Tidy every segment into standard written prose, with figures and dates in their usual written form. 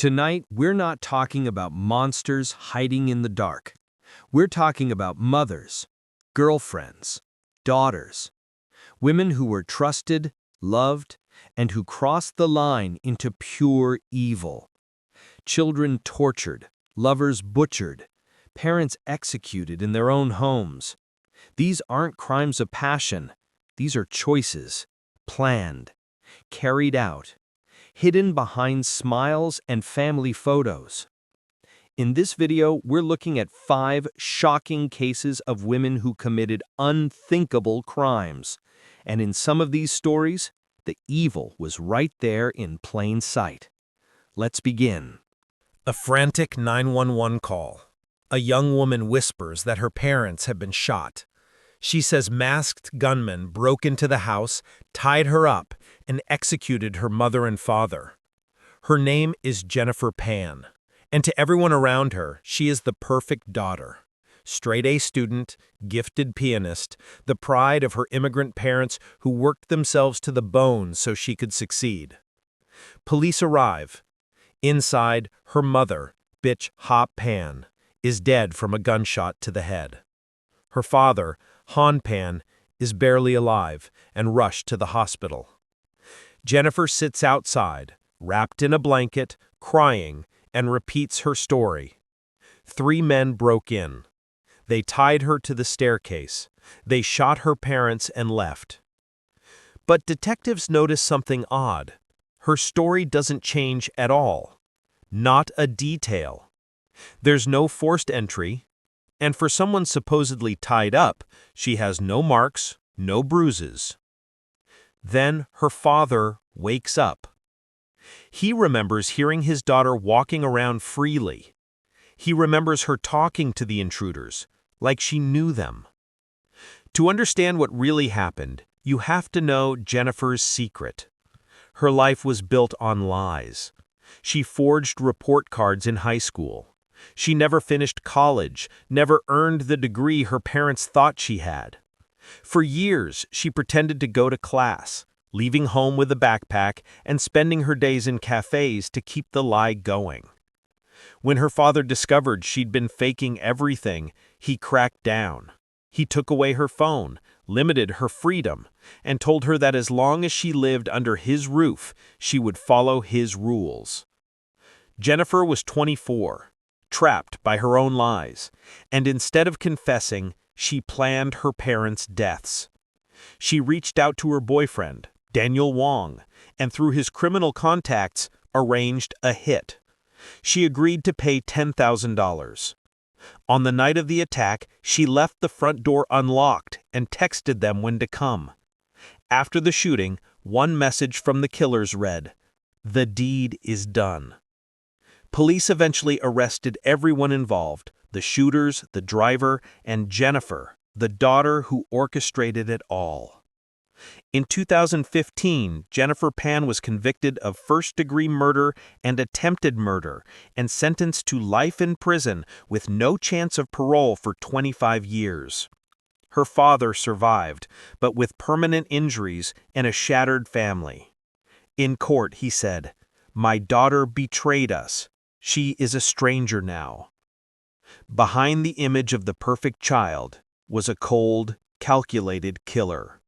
Tonight, we're not talking about monsters hiding in the dark. We're talking about mothers, girlfriends, daughters, women who were trusted, loved, and who crossed the line into pure evil. Children tortured, lovers butchered, parents executed in their own homes. These aren't crimes of passion. These are choices, planned, carried out, hidden behind smiles and family photos. In this video, we're looking at 5 shocking cases of women who committed unthinkable crimes. And in some of these stories, the evil was right there in plain sight. Let's begin. A frantic 911 call. A young woman whispers that her parents have been shot. She says masked gunmen broke into the house, tied her up, and executed her mother and father. Her name is Jennifer Pan, and to everyone around her, she is the perfect daughter. Straight-A student, gifted pianist, the pride of her immigrant parents who worked themselves to the bone so she could succeed. Police arrive. Inside, her mother, Beech Pan, is dead from a gunshot to the head. Her father, Pan, is barely alive and rushed to the hospital. Jennifer sits outside, wrapped in a blanket, crying, and repeats her story. 3 men broke in. They tied her to the staircase. They shot her parents and left. But detectives notice something odd. Her story doesn't change at all. Not a detail. There's no forced entry, and for someone supposedly tied up, she has no marks, no bruises. Then her father wakes up. He remembers hearing his daughter walking around freely. He remembers her talking to the intruders, like she knew them. To understand what really happened, you have to know Jennifer's secret. Her life was built on lies. She forged report cards in high school. She never finished college, never earned the degree her parents thought she had. For years, she pretended to go to class, leaving home with a backpack and spending her days in cafes to keep the lie going. When her father discovered she'd been faking everything, he cracked down. He took away her phone, limited her freedom, and told her that as long as she lived under his roof, she would follow his rules. Jennifer was 24. Trapped by her own lies, and instead of confessing, she planned her parents' deaths. She reached out to her boyfriend, Daniel Wong, and through his criminal contacts, arranged a hit. She agreed to pay $10,000. On the night of the attack, she left the front door unlocked and texted them when to come. After the shooting, one message from the killers read, "The deed is done." Police eventually arrested everyone involved, the shooters, the driver, and Jennifer, the daughter who orchestrated it all. In 2015, Jennifer Pan was convicted of first-degree murder and attempted murder and sentenced to life in prison with no chance of parole for 25 years. Her father survived, but with permanent injuries and a shattered family. In court, he said, "My daughter betrayed us. She is a stranger now." Behind the image of the perfect child was a cold, calculated killer.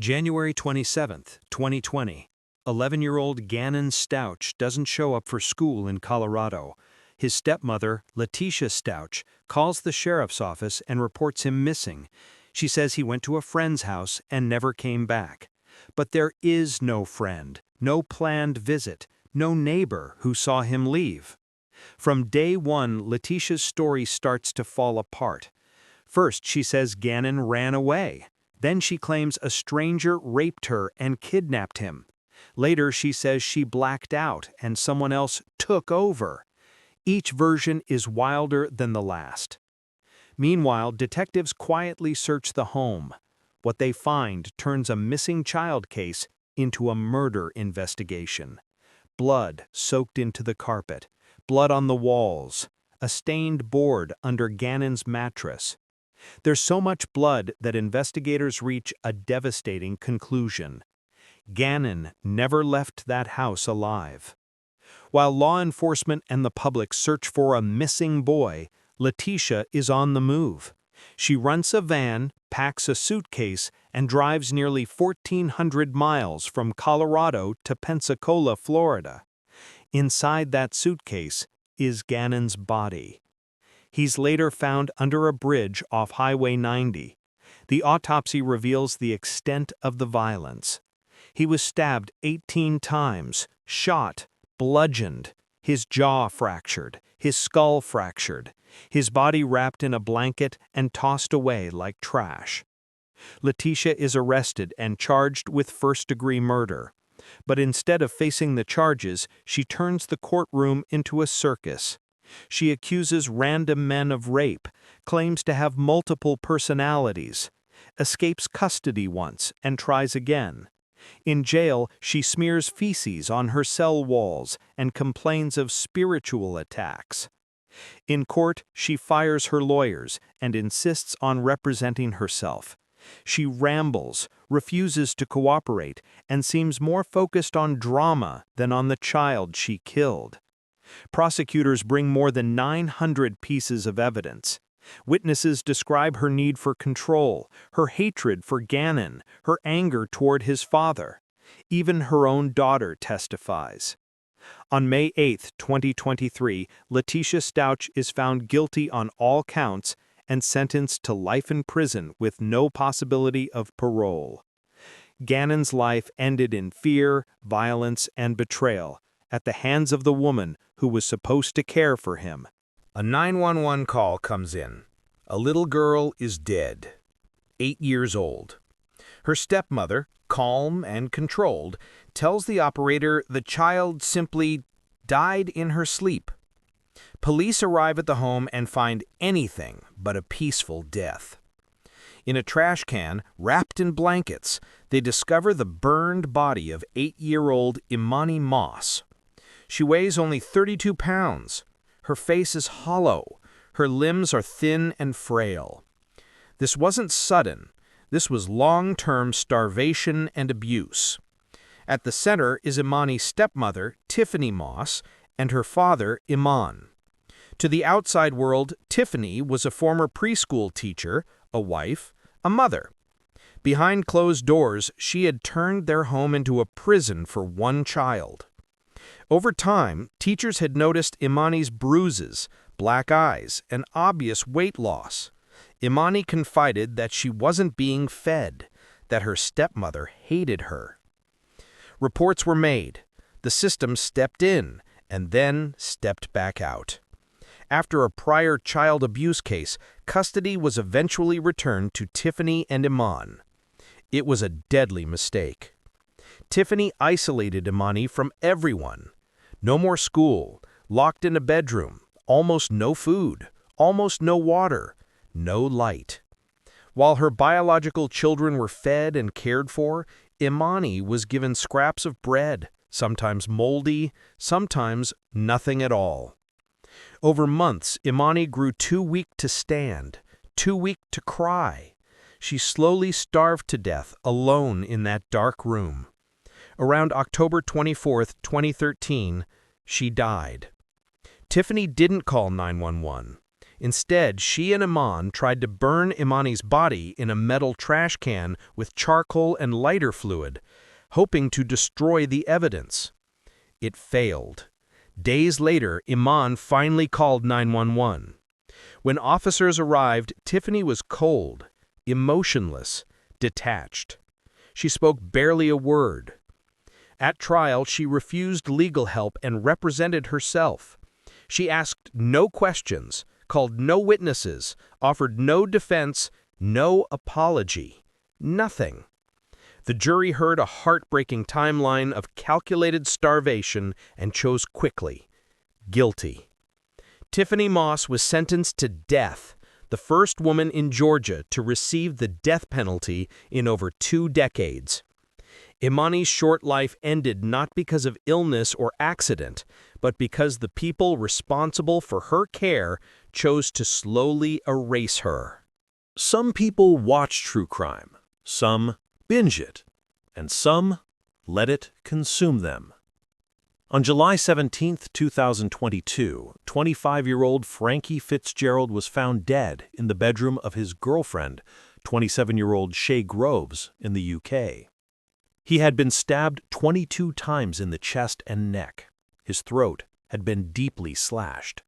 January 27, 2020. 11-year-old Gannon Stouch doesn't show up for school in Colorado. His stepmother, Letitia Stouch, calls the sheriff's office and reports him missing. She says he went to a friend's house and never came back. But there is no friend, no planned visit, no neighbor who saw him leave. From day one, Letitia's story starts to fall apart. First, she says Gannon ran away. Then she claims a stranger raped her and kidnapped him. Later, she says she blacked out and someone else took over. Each version is wilder than the last. Meanwhile, detectives quietly search the home. What they find turns a missing child case into a murder investigation. Blood soaked into the carpet, blood on the walls, a stained board under Gannon's mattress. There's so much blood that investigators reach a devastating conclusion. Gannon never left that house alive. While law enforcement and the public search for a missing boy, Letitia is on the move. She rents a van, packs a suitcase, and drives nearly 1,400 miles from Colorado to Pensacola, Florida. Inside that suitcase is Gannon's body. He's later found under a bridge off Highway 90. The autopsy reveals the extent of the violence. He was stabbed 18 times, shot, bludgeoned, his jaw fractured, his skull fractured, his body wrapped in a blanket and tossed away like trash. Letitia is arrested and charged with first-degree murder. But instead of facing the charges, she turns the courtroom into a circus. She accuses random men of rape, claims to have multiple personalities, escapes custody once and tries again. In jail, she smears feces on her cell walls and complains of spiritual attacks. In court, she fires her lawyers and insists on representing herself. She rambles, refuses to cooperate, and seems more focused on drama than on the child she killed. Prosecutors bring more than 900 pieces of evidence. Witnesses describe her need for control, her hatred for Gannon, her anger toward his father. Even her own daughter testifies. On May 8, 2023, Letitia Stouch is found guilty on all counts and sentenced to life in prison with no possibility of parole. Gannon's life ended in fear, violence, and betrayal at the hands of the woman who was supposed to care for him. A 911 call comes in. A little girl is dead, 8 years old. Her stepmother, calm and controlled, tells the operator the child simply died in her sleep. Police arrive at the home and find anything but a peaceful death. In a trash can, wrapped in blankets, they discover the burned body of 8-year-old Imani Moss. She weighs only 32 pounds. Her face is hollow. Her limbs are thin and frail. This wasn't sudden. This was long-term starvation and abuse. At the center is Imani's stepmother, Tiffany Moss, and her father, Iman. To the outside world, Tiffany was a former preschool teacher, a wife, a mother. Behind closed doors, she had turned their home into a prison for one child. Over time, teachers had noticed Imani's bruises, black eyes, and obvious weight loss. Imani confided that she wasn't being fed, that her stepmother hated her. Reports were made. The system stepped in, and then stepped back out. After a prior child abuse case, custody was eventually returned to Tiffany and Iman. It was a deadly mistake. Tiffany isolated Imani from everyone. No more school, locked in a bedroom, almost no food, almost no water, no light. While her biological children were fed and cared for, Imani was given scraps of bread, sometimes moldy, sometimes nothing at all. Over months, Imani grew too weak to stand, too weak to cry. She slowly starved to death alone in that dark room. Around October 24, 2013, she died. Tiffany didn't call 911. Instead, she and Iman tried to burn Imani's body in a metal trash can with charcoal and lighter fluid, hoping to destroy the evidence. It failed. Days later, Iman finally called 911. When officers arrived, Tiffany was cold, emotionless, detached. She spoke barely a word. At trial, she refused legal help and represented herself. She asked no questions, called no witnesses, offered no defense, no apology. Nothing. The jury heard a heartbreaking timeline of calculated starvation and chose quickly. Guilty. Tiffany Moss was sentenced to death, the first woman in Georgia to receive the death penalty in over 2 decades. Imani's short life ended not because of illness or accident, but because the people responsible for her care chose to slowly erase her. Some people watch true crime, some binge it, and some let it consume them. On July 17, 2022, 25-year-old Frankie Fitzgerald was found dead in the bedroom of his girlfriend, 27-year-old Shay Groves, in the UK. He had been stabbed 22 times in the chest and neck. His throat had been deeply slashed.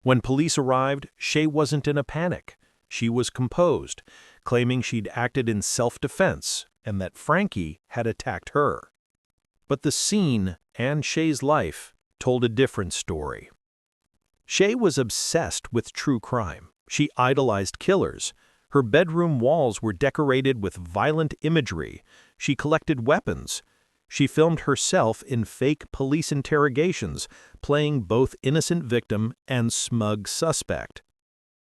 When police arrived, Shay wasn't in a panic. She was composed, claiming she'd acted in self-defense and that Frankie had attacked her. But the scene and Shay's life told a different story. Shay was obsessed with true crime. She idolized killers. Her bedroom walls were decorated with violent imagery. She collected weapons. She filmed herself in fake police interrogations, playing both innocent victim and smug suspect.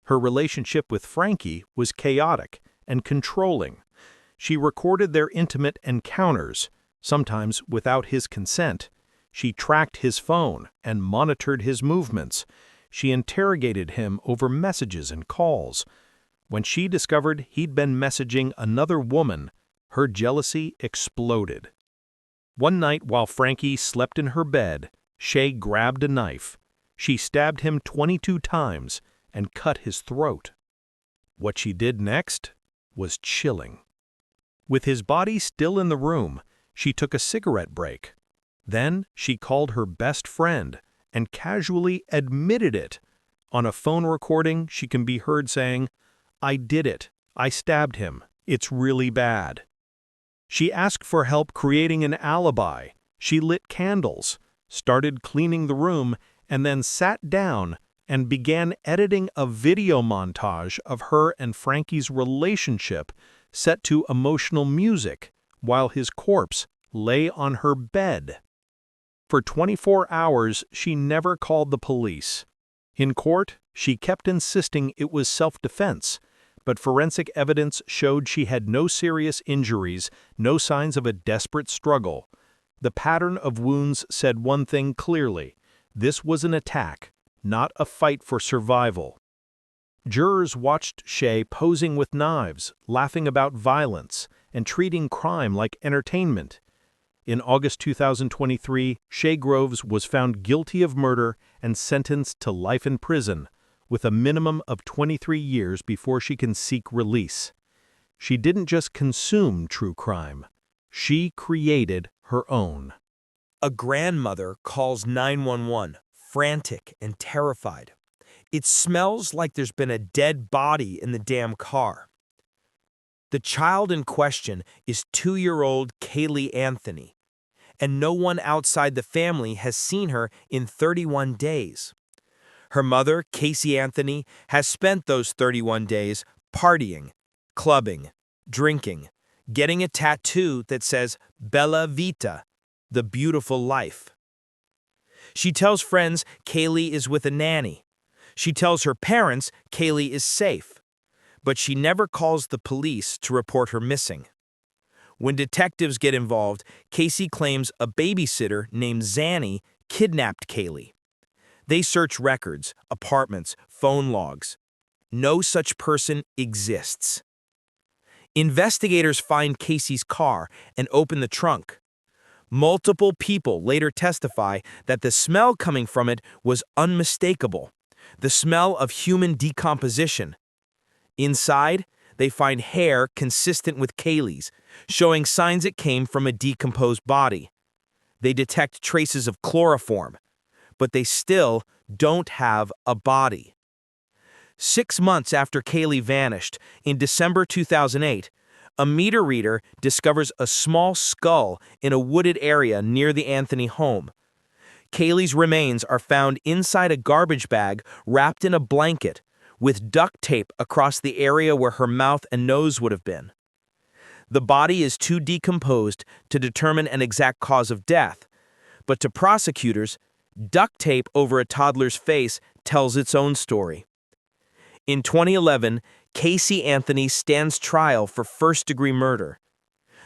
Her relationship with Frankie was chaotic and controlling. She recorded their intimate encounters, sometimes without his consent. She tracked his phone and monitored his movements. She interrogated him over messages and calls. When she discovered he'd been messaging another woman, her jealousy exploded. One night while Frankie slept in her bed, Shay grabbed a knife. She stabbed him 22 times and cut his throat. What she did next was chilling. With his body still in the room, she took a cigarette break. Then she called her best friend and casually admitted it. On a phone recording, she can be heard saying, "I did it. I stabbed him. It's really bad." She asked for help creating an alibi. She lit candles, started cleaning the room, and then sat down and began editing a video montage of her and Frankie's relationship set to emotional music while his corpse lay on her bed. For 24 hours, she never called the police. In court, she kept insisting it was self-defense, but forensic evidence showed she had no serious injuries, no signs of a desperate struggle. The pattern of wounds said one thing clearly: this was an attack, not a fight for survival. Jurors watched Shay posing with knives, laughing about violence, and treating crime like entertainment. In August 2023, Shay Groves was found guilty of murder and sentenced to life in prison, with a minimum of 23 years before she can seek release. She didn't just consume true crime. She created her own. A grandmother calls 911, frantic and terrified. It smells like there's been a dead body in the damn car. The child in question is 2-year-old Kaylee Anthony, and no one outside the family has seen her in 31 days. Her mother, Casey Anthony, has spent those 31 days partying, clubbing, drinking, getting a tattoo that says Bella Vita, the beautiful life. She tells friends Kaylee is with a nanny. She tells her parents Kaylee is safe. But she never calls the police to report her missing. When detectives get involved, Casey claims a babysitter named Zanny kidnapped Kaylee. They search records, apartments, phone logs. No such person exists. Investigators find Casey's car and open the trunk. Multiple people later testify that the smell coming from it was unmistakable, the smell of human decomposition. Inside, they find hair consistent with Kaylee's, showing signs it came from a decomposed body. They detect traces of chloroform, but they still don't have a body. 6 months after Kaylee vanished, in December 2008, a meter reader discovers a small skull in a wooded area near the Anthony home. Kaylee's remains are found inside a garbage bag wrapped in a blanket, with duct tape across the area where her mouth and nose would have been. The body is too decomposed to determine an exact cause of death, but to prosecutors, duct tape over a toddler's face tells its own story. In 2011, Casey Anthony stands trial for first-degree murder.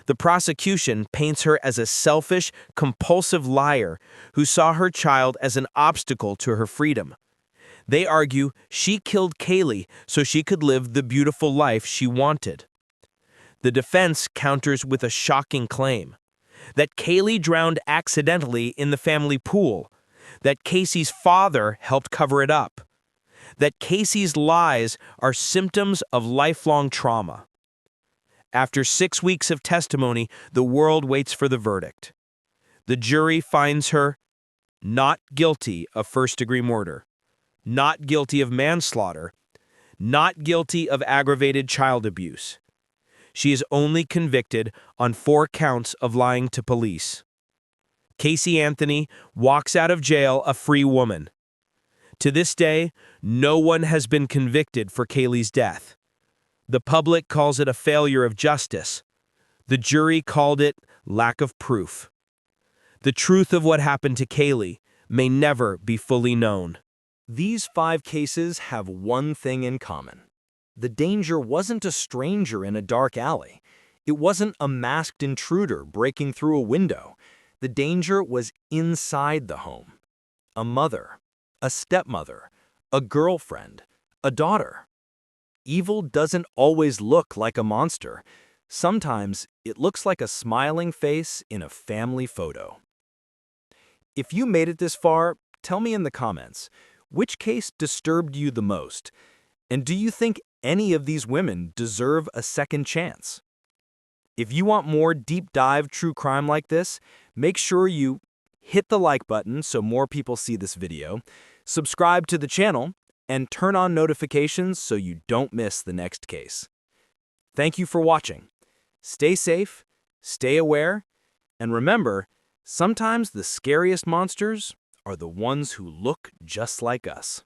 The prosecution paints her as a selfish, compulsive liar who saw her child as an obstacle to her freedom. They argue she killed Kaylee so she could live the beautiful life she wanted. The defense counters with a shocking claim. that Kaylee drowned accidentally in the family pool, that Casey's father helped cover it up, that Casey's lies are symptoms of lifelong trauma. After 6 weeks of testimony, the world waits for the verdict. The jury finds her not guilty of first-degree murder, not guilty of manslaughter, not guilty of aggravated child abuse. She is only convicted on 4 counts of lying to police. Casey Anthony walks out of jail a free woman. To this day, no one has been convicted for Kaylee's death. The public calls it a failure of justice. The jury called it lack of proof. The truth of what happened to Kaylee may never be fully known. These 5 cases have one thing in common. The danger wasn't a stranger in a dark alley. It wasn't a masked intruder breaking through a window. The danger was inside the home. A mother, a stepmother, a girlfriend, a daughter. Evil doesn't always look like a monster. Sometimes it looks like a smiling face in a family photo. If you made it this far, tell me in the comments, which case disturbed you the most? And do you think any of these women deserve a second chance? If you want more deep dive true crime like this, make sure you hit the like button so more people see this video, subscribe to the channel, and turn on notifications so you don't miss the next case. Thank you for watching. Stay safe, stay aware, and remember, sometimes the scariest monsters are the ones who look just like us.